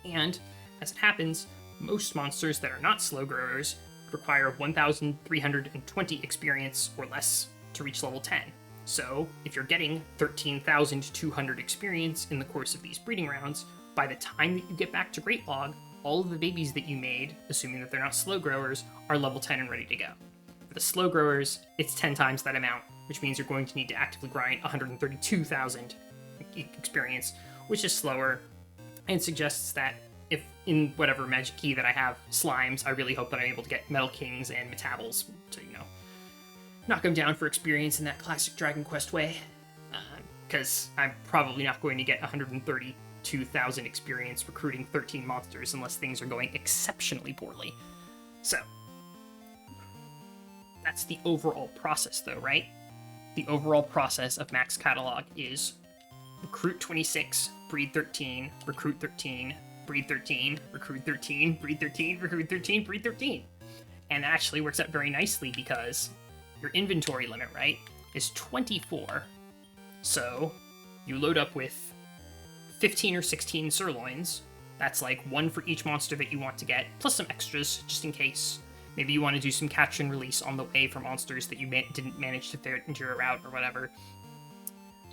S1: And, as it happens, most monsters that are not slow growers require 1,320 experience or less to reach level 10. So, if you're getting 13,200 experience in the course of these breeding rounds, by the time that you get back to Great Log, all of the babies that you made, assuming that they're not slow growers, are level 10 and ready to go. For the slow growers, it's 10 times that amount, which means you're going to need to actively grind 132,000 experience, which is slower, and suggests that if in whatever magic key that I have slimes, I really hope that I'm able to get Metal Kings and Metabals to, knock them down for experience in that classic Dragon Quest way, because I'm probably not going to get 132,000 experience recruiting 13 monsters unless things are going exceptionally poorly. So, that's the overall process though, right? The overall process of Max Catalog is recruit 26, breed 13, recruit 13, breed 13, recruit 13, breed 13, recruit 13, breed 13. And that actually works out very nicely because your inventory limit, right, is 24. So you load up with 15 or 16 sirloins. That's like 1 for each monster that you want to get, plus some extras just in case. Maybe you want to do some catch and release on the way for monsters that you didn't manage to fit into your route or whatever.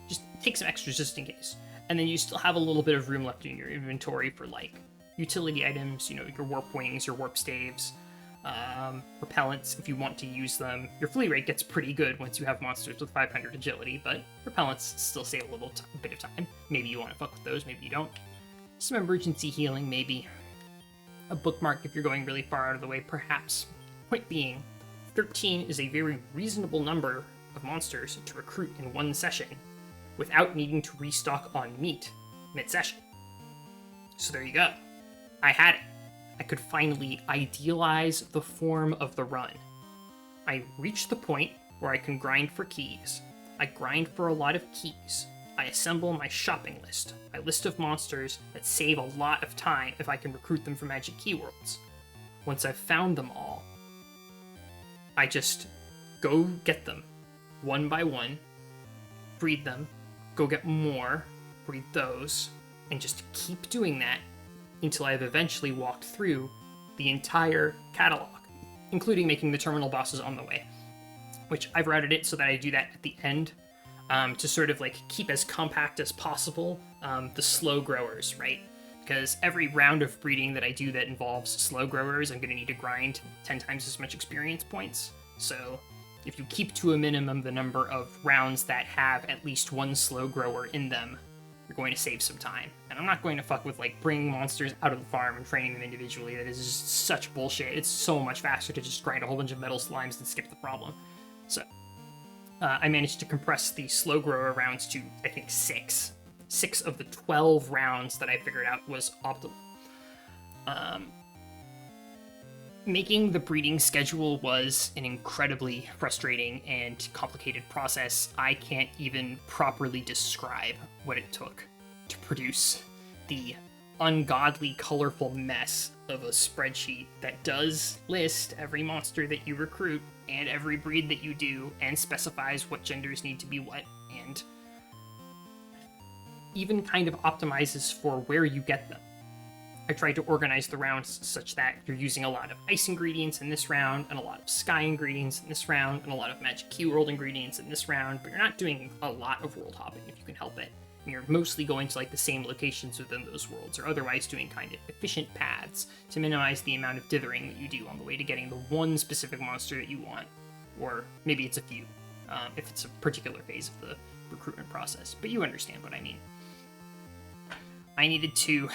S1: Just take some extras just in case. And then you still have a little bit of room left in your inventory for like utility items, your warp wings, your warp staves, repellents if you want to use them. Your flee rate gets pretty good once you have monsters with 500 agility, but repellents still save a little bit of time. Maybe you want to fuck with those, maybe you don't. Some emergency healing, maybe. A bookmark if you're going really far out of the way, perhaps. Point being, 13 is a very reasonable number of monsters to recruit in one session without needing to restock on meat mid-session. So there you go. I had it. I could finally idealize the form of the run. I reached the point where I can grind for keys. I grind for a lot of keys. I assemble my shopping list, my list of monsters that save a lot of time if I can recruit them from Magic Key Worlds. Once I've found them all, I just go get them, one by one, breed them, go get more, breed those, and just keep doing that until I've eventually walked through the entire catalog, including making the terminal bosses on the way, which I've routed it so that I do that at the end, to sort of like keep as compact as possible the slow growers, right? Because every round of breeding that I do that involves slow growers, I'm going to need to grind 10 times as much experience points. So if you keep to a minimum the number of rounds that have at least one slow grower in them, you're going to save some time. And I'm not going to fuck with like bringing monsters out of the farm and training them individually. That is just such bullshit. It's so much faster to just grind a whole bunch of metal slimes and skip the problem. So I managed to compress the slow grower rounds to, I think, 6. 6 of the 12 rounds that I figured out was optimal. Making the breeding schedule was an incredibly frustrating and complicated process. I can't even properly describe what it took to produce the ungodly, colorful mess of a spreadsheet that does list every monster that you recruit and every breed that you do and specifies what genders need to be what, and even kind of optimizes for where you get them. I tried to organize the rounds such that you're using a lot of ice ingredients in this round, and a lot of sky ingredients in this round, and a lot of Magic Key World ingredients in this round, but you're not doing a lot of world hopping if you can help it. And you're mostly going to like the same locations within those worlds, or otherwise doing kind of efficient paths to minimize the amount of dithering that you do on the way to getting the one specific monster that you want. Or maybe it's a few, if it's a particular phase of the recruitment process. But you understand what I mean. I needed to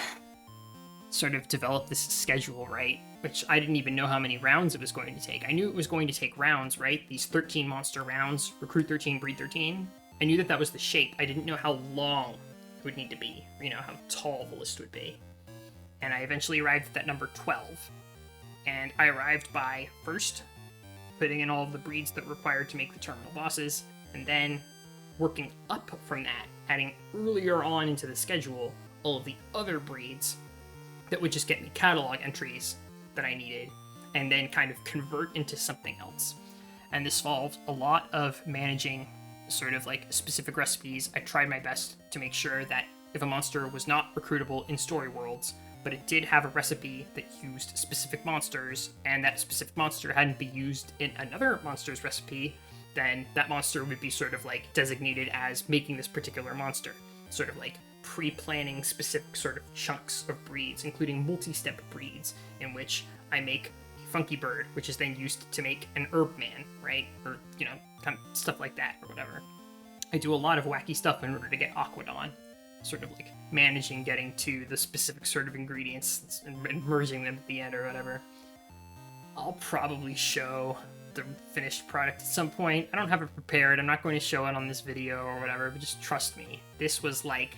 S1: sort of develop this schedule, right? Which I didn't even know how many rounds it was going to take. I knew it was going to take rounds, right? These 13 monster rounds, recruit 13, breed 13. I knew that that was the shape. I didn't know how long it would need to be, or, how tall the list would be. And I eventually arrived at that number 12. And I arrived by first putting in all of the breeds that were required to make the terminal bosses, and then working up from that, adding earlier on into the schedule all of the other breeds that would just get me catalog entries that I needed, and then kind of convert into something else. And this involved a lot of managing sort of like specific recipes. I tried my best to make sure that if a monster was not recruitable in story worlds, but it did have a recipe that used specific monsters, and that specific monster hadn't been used in another monster's recipe, then that monster would be sort of like designated as making this particular monster. Sort of like pre-planning specific sort of chunks of breeds, including multi-step breeds, in which I make a funky bird, which is then used to make an herb man, right? Or, kind of stuff like that, or whatever. I do a lot of wacky stuff in order to get Aquadon, sort of like managing getting to the specific sort of ingredients and merging them at the end or whatever. I'll probably show the finished product at some point. I don't have it prepared. I'm not going to show it on this video or whatever, but just trust me. This was like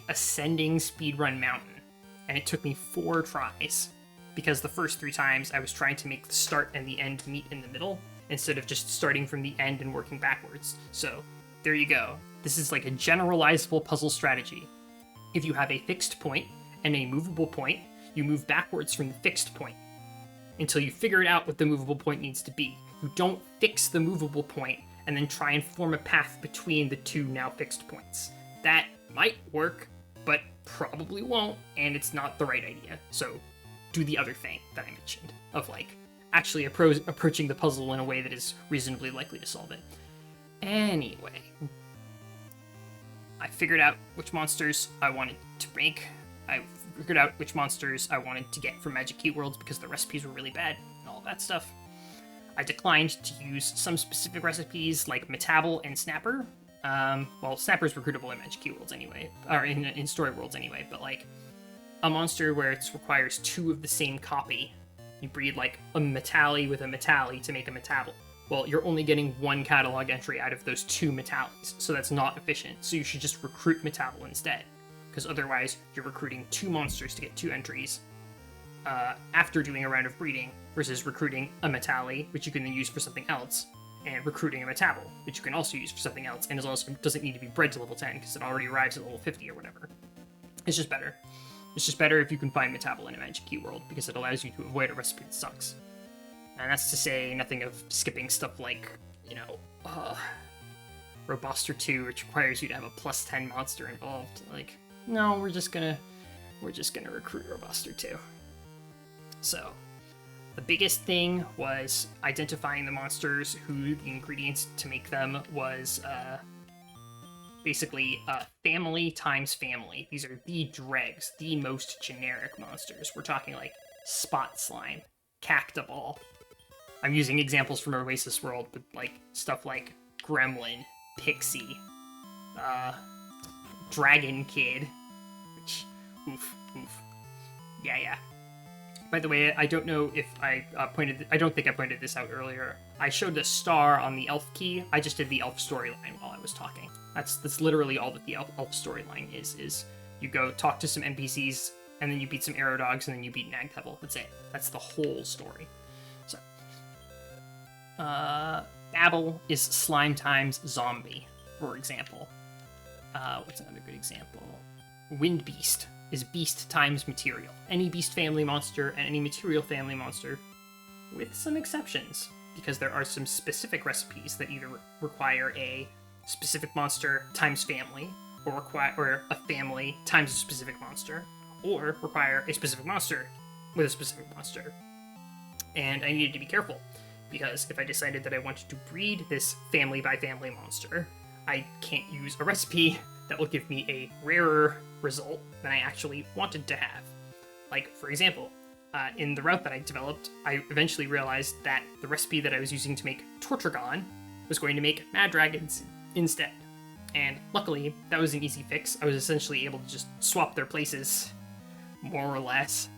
S1: ascending speedrun mountain, and it took me 4 tries, because the first 3 times I was trying to make the start and the end meet in the middle, instead of just starting from the end and working backwards. So there you go. This is like a generalizable puzzle strategy. If you have a fixed point and a movable point, you move backwards from the fixed point until you figure out what the movable point needs to be. You don't fix the movable point and then try and form a path between the 2 now fixed points. That might work, but probably won't, and it's not the right idea. So do the other thing that I mentioned, of like actually approaching the puzzle in a way that is reasonably likely to solve it. Anyway, I figured out which monsters I wanted to make. I figured out which monsters I wanted to get from Magic Key Worlds because the recipes were really bad and all that stuff. I declined to use some specific recipes like Metable and Snapper. Well, Snapper's recruitable in Magic Key Worlds anyway, or in Story Worlds anyway, but like a monster where it requires 2 of the same copy. You breed like a Metally with a Metally to make a Metable. Well, you're only getting 1 catalog entry out of those 2 Metallies, so that's not efficient. So you should just recruit Metable instead, because otherwise you're recruiting 2 monsters to get 2 entries after doing a round of breeding, versus recruiting a Metally, which you can then use for something else, and recruiting a Metable, which you can also use for something else, and also doesn't need to be bred to level 10 because it already arrives at level 50 or whatever. It's just better. It's just better if you can find Metable in a Magic Key World, because it allows you to avoid a recipe that sucks. And that's to say nothing of skipping stuff like, Robuster 2, which requires you to have a +10 monster involved. Like, no, we're just gonna recruit Robuster 2. So, the biggest thing was identifying the monsters who the ingredients to make them was basically family times family. These are the dregs, the most generic monsters. We're talking like Spot Slime, Cactoball. I'm using examples from Oasis World, but like stuff like Gremlin, Pixie, Dragon Kid, which, oof. Yeah. By the way, I don't know if I don't think I pointed this out earlier. I showed the star on the elf key. I just did the elf storyline while I was talking. That's literally all that the elf storyline is you go talk to some NPCs, and then you beat some arrow dogs, and then you beat Nagpebble. That's it. That's the whole story. So, Babble is slime times zombie, for example. What's another good example? Wind Beast is beast times material. Any beast family monster and any material family monster, with some exceptions, because there are some specific recipes that either require a specific monster times family, or a family times a specific monster, or require a specific monster with a specific monster. And I needed to be careful, because if I decided that I wanted to breed this family by family monster, I can't use a recipe that will give me a rarer result than I actually wanted to have. Like, for example, in the route that I developed, I eventually realized that the recipe that I was using to make Tortragon was going to make Mad Dragons instead. And luckily, that was an easy fix. I was essentially able to just swap their places, more or less,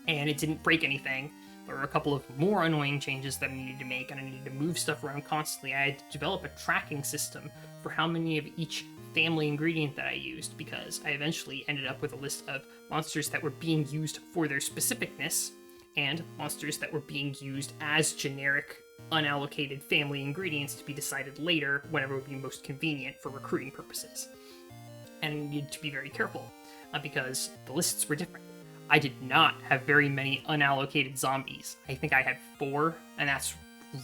S1: and it didn't break anything, There were a couple of more annoying changes that I needed to make, and I needed to move stuff around constantly. I had to develop a tracking system for how many of each family ingredient that I used, because I eventually ended up with a list of monsters that were being used for their specificness, and monsters that were being used as generic, unallocated family ingredients to be decided later whenever it would be most convenient for recruiting purposes. And I needed to be very careful, because the lists were different. I did not have very many unallocated zombies. I think I had 4, and that's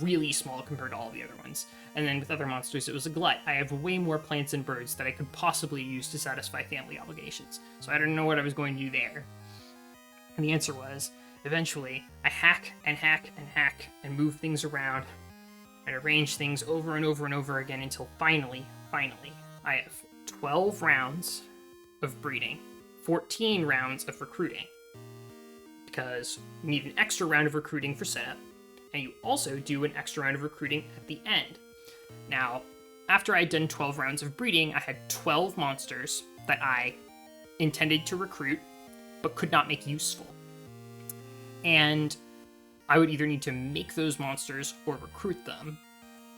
S1: really small compared to all the other ones. And then with other monsters, it was a glut. I have way more plants and birds that I could possibly use to satisfy family obligations. So I didn't know what I was going to do there. And the answer was, eventually, I hack and hack and hack and move things around and arrange things over and over and over again until finally, I have 12 rounds of breeding, 14 rounds of recruiting, because you need an extra round of recruiting for setup, and you also do an extra round of recruiting at the end. Now, after I'd done 12 rounds of breeding, I had 12 monsters that I intended to recruit, but could not make useful. And I would either need to make those monsters or recruit them.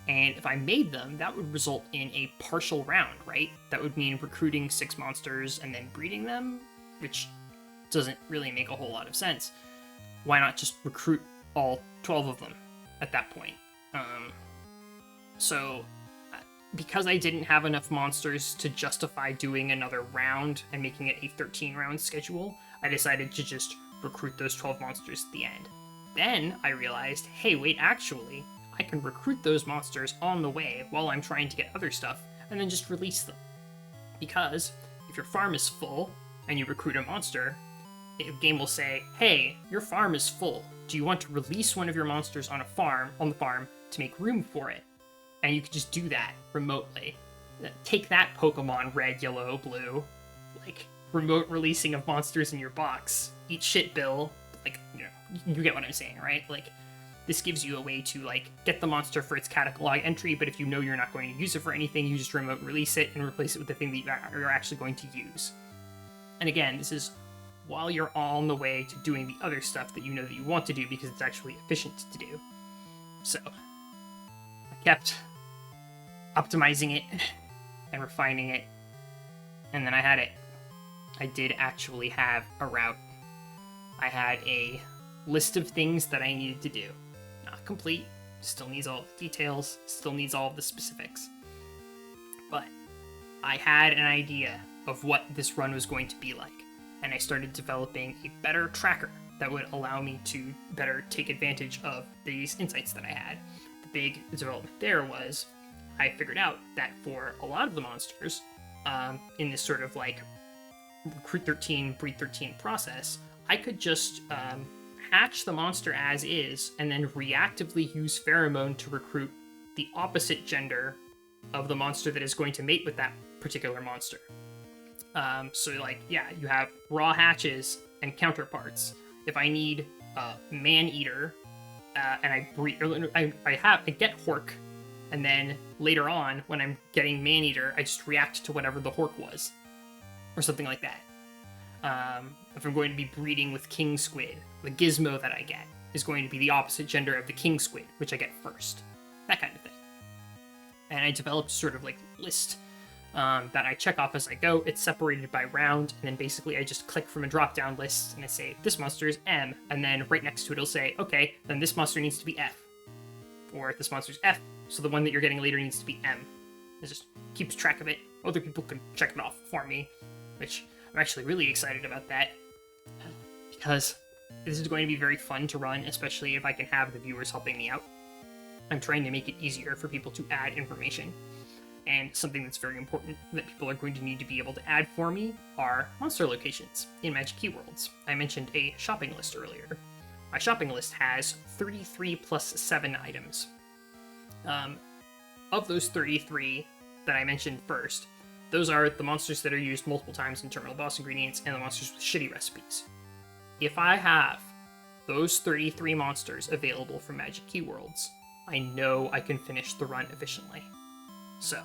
S1: And if I made them, that would result in a partial round, right? That would mean recruiting 6 monsters and then breeding them, which doesn't really make a whole lot of sense. Why not just recruit all 12 of them at that point? So, because I didn't have enough monsters to justify doing another round and making it a 13-round schedule, I decided to just recruit those 12 monsters at the end. Then I realized, hey, wait, actually, I can recruit those monsters on the way while I'm trying to get other stuff, and then just release them. Because if your farm is full, and you recruit a monster, the game will say, hey, your farm is full. Do you want to release one of your monsters on the farm to make room for it? And you can just do that remotely. Take that, Pokemon Red, Yellow, Blue. Like, remote releasing of monsters in your box. Eat shit, Bill. Like, you get what I'm saying, right? Like, this gives you a way to, like, get the monster for its catalog entry, but if you know you're not going to use it for anything, you just remote release it and replace it with the thing that you're actually going to use. And again, this is while you're on the way to doing the other stuff that you know that you want to do because it's actually efficient to do. So, I kept optimizing it and refining it, and then I had it. I did actually have a route. I had a list of things that I needed to do. Not complete, still needs all the details, still needs all of the specifics. But I had an idea of what this run was going to be like, and I started developing a better tracker that would allow me to better take advantage of these insights that I had. The big development there was I figured out that for a lot of the monsters, in this sort of like recruit 13, breed 13 process, I could just hatch the monster as is and then reactively use pheromone to recruit the opposite gender of the monster that is going to mate with that particular monster. So like, yeah, you have raw hatches and counterparts. If I need man-eater, and I breed, I get Hork, and then later on, when I'm getting man-eater, I just react to whatever the Hork was, or something like that. If I'm going to be breeding with king squid, the gizmo that I get is going to be the opposite gender of the king squid, which I get first. That kind of thing. And I developed sort of like list that I check off as I go. It's separated by round, and then basically I just click from a drop-down list and I say, this monster is M, and then right next to it it'll say, okay, then this monster needs to be F. Or this monster's F, so the one that you're getting later needs to be M. It just keeps track of it. Other people can check it off for me, which I'm actually really excited about that, because this is going to be very fun to run, especially if I can have the viewers helping me out. I'm trying to make it easier for people to add information. And something that's very important that people are going to need to be able to add for me are monster locations in Magic Key Worlds. I mentioned a shopping list earlier. My shopping list has 33 plus 7 items. Of those 33 that I mentioned first, those are the monsters that are used multiple times in terminal boss ingredients and the monsters with shitty recipes. If I have those 33 monsters available for Magic Key Worlds, I know I can finish the run efficiently. So,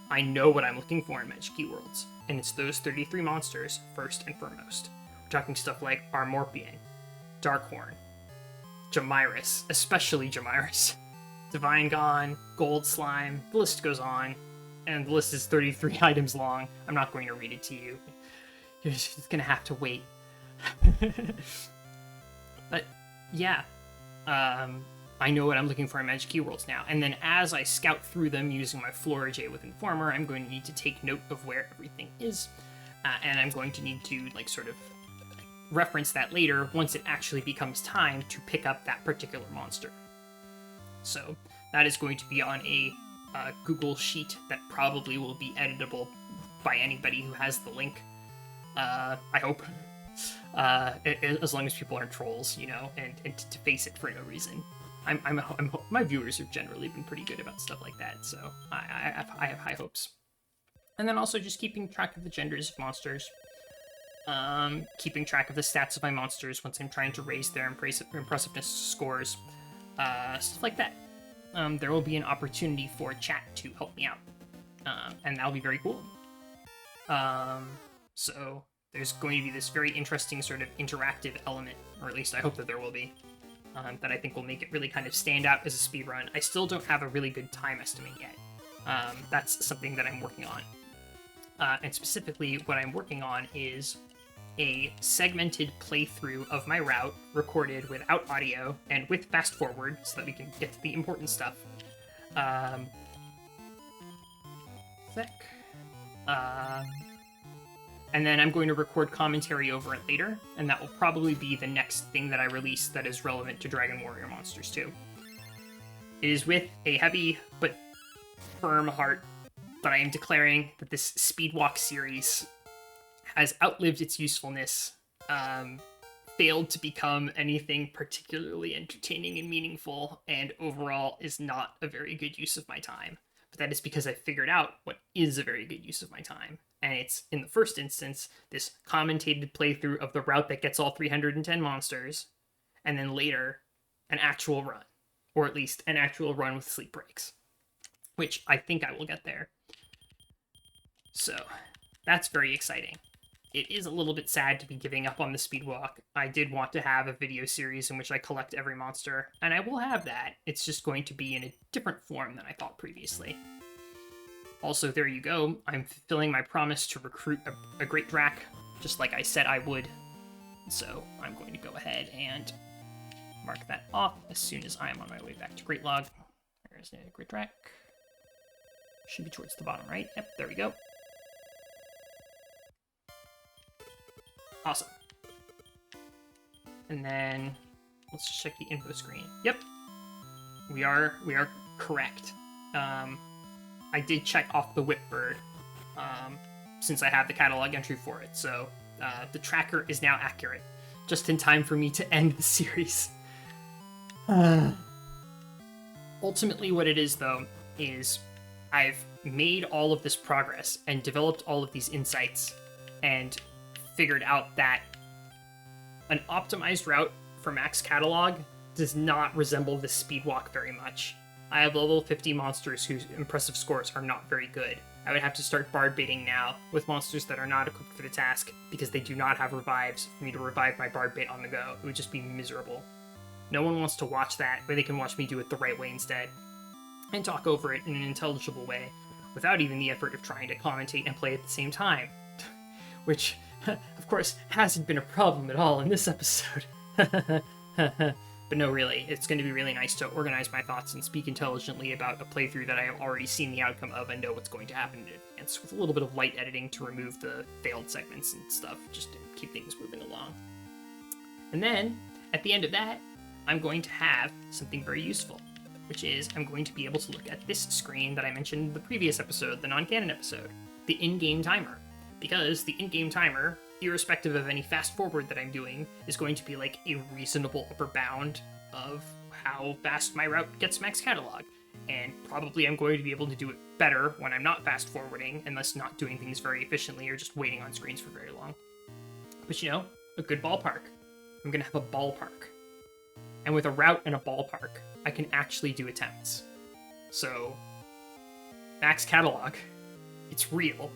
S1: I know what I'm looking for in Magic Key Worlds, and it's those 33 monsters first and foremost. We're talking stuff like Armorpion, Darkhorn, Jamiris, especially Jamiris. Divine Gone, Gold Slime, the list goes on, and the list is 33 items long. I'm not going to read it to you. You're just gonna have to wait. But yeah, I know what I'm looking for in Magic Key Worlds now. And then as I scout through them using my Florija with Informer, I'm going to need to take note of where everything is. And I'm going to need to like sort of reference that later once it actually becomes time to pick up that particular monster. So that is going to be on a Google Sheet that probably will be editable by anybody who has the link. I hope. As long as people aren't trolls, you know, and to face it for no reason. My viewers have generally been pretty good about stuff like that, so I have high hopes. And then also just keeping track of the genders of monsters. Keeping track of the stats of my monsters once I'm trying to raise their impressiveness scores. Stuff like that. There will be an opportunity for chat to help me out. And that'll be very cool. So there's going to be this very interesting sort of interactive element, or at least I hope that there will be, that I think will make it really kind of stand out as a speedrun. I still don't have a really good time estimate yet. That's something that I'm working on. And specifically, what I'm working on is a segmented playthrough of my route recorded without audio and with fast forward so that we can get to the important stuff. And then I'm going to record commentary over it later, and that will probably be the next thing that I release that is relevant to Dragon Warrior Monsters 2. It is with a heavy but firm heart that I am declaring that this Speedwalk series has outlived its usefulness, failed to become anything particularly entertaining and meaningful, and overall is not a very good use of my time. But that is because I figured out what is a very good use of my time. And it's, in the first instance, this commentated playthrough of the route that gets all 310 monsters, and then later, an actual run. Or at least an actual run with sleep breaks. Which I think I will get there. So, that's very exciting. It is a little bit sad to be giving up on the Speedwalk. I did want to have a video series in which I collect every monster, and I will have that. It's just going to be in a different form than I thought previously. Also, there you go. I'm fulfilling my promise to recruit a Great Drac, just like I said I would. So I'm going to go ahead and mark that off as soon as I am on my way back to Great Log. There's a Great Drac. Should be towards the bottom, right? Yep, there we go. Awesome. And then let's just check the info screen. Yep, we are correct. I did check off the Whipbird since I have the catalog entry for it, so the tracker is now accurate, just in time for me to end the series. Ultimately, what it is, though, is I've made all of this progress and developed all of these insights and figured out that an optimized route for max catalog does not resemble the Speedwalk very much. I have level 50 monsters whose impressive scores are not very good. I would have to start bard baiting now with monsters that are not equipped for the task because they do not have revives for me to revive my bard bait on the go. It would just be miserable. No one wants to watch that, where they can watch me do it the right way instead, and talk over it in an intelligible way, without even the effort of trying to commentate and play at the same time. Which, of course, hasn't been a problem at all in this episode. But no, really, it's going to be really nice to organize my thoughts and speak intelligently about a playthrough that I have already seen the outcome of and know what's going to happen in advance, with a little bit of light editing to remove the failed segments and stuff, just to keep things moving along. And then, at the end of that, I'm going to have something very useful, which is I'm going to be able to look at this screen that I mentioned in the previous episode, the non-canon episode, the in-game timer. Because the in-game timer, irrespective of any fast forward that I'm doing, is going to be like a reasonable upper bound of how fast my route gets max catalog. And probably I'm going to be able to do it better when I'm not fast forwarding, and thus not doing things very efficiently or just waiting on screens for very long. But you know, a good ballpark. I'm gonna have a ballpark. And with a route and a ballpark, I can actually do attempts. So, max catalog, it's real.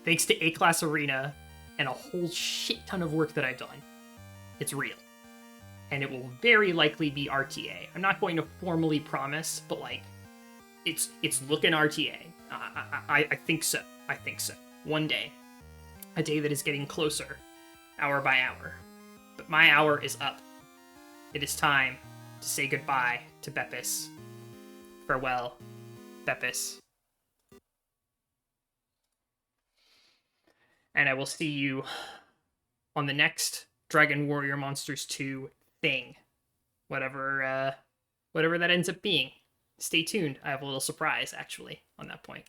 S1: Thanks to A-Class Arena and a whole shit ton of work that I've done, it's real. and it will very likely be RTA. I'm not going to formally promise, but like, it's looking RTA. I think so. I think so. One day, a day that is getting closer, hour by hour. But my hour is up. It is time to say goodbye to Beppis. Farewell, Beppis. And I will see you on the next Dragon Warrior Monsters 2 thing. Whatever that ends up being. Stay tuned. I have a little surprise, actually, on that point.